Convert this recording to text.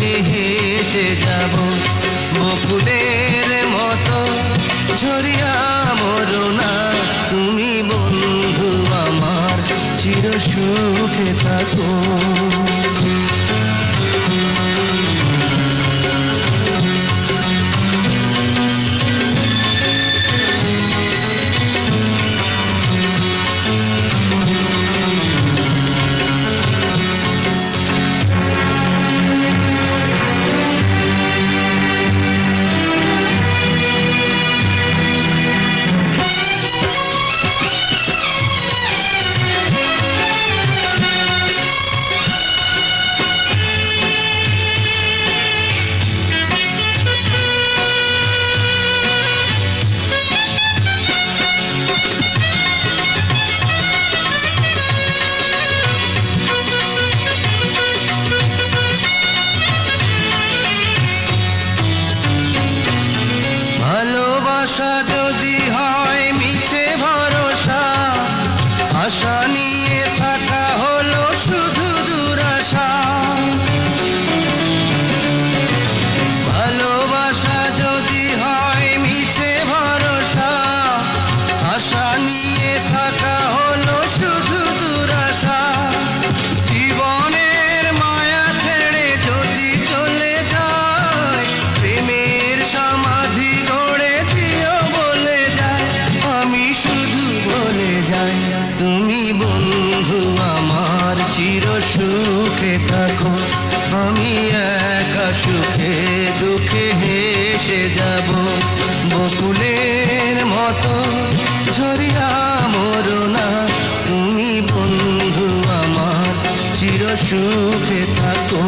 দুঃখে হেসে যাব বকুলের মতো ঝরিয়া মরো না তুমি বন্ধু আমার চির সুখে থাকো। ভালোবাসা যদি হয় মিছে ভরসা, আশা নিয়ে থাকা হলো শুধু দুরাশা। ভালোবাসা যদি হয় মিছে ভরসা, আশা নিয়ে থাকা হলো শুধু দুরাশা। জীবনের মায়া ছেড়ে যদি চলে যায়, প্রেমের সমাধি তুমি বন্ধু আমার চির সুখে থাকো। আমি একা সুখে দুঃখে হেসে যাব বকুলের মতো ঝরিয়া মরো না তুমি বন্ধু আমার চির সুখে থাকো।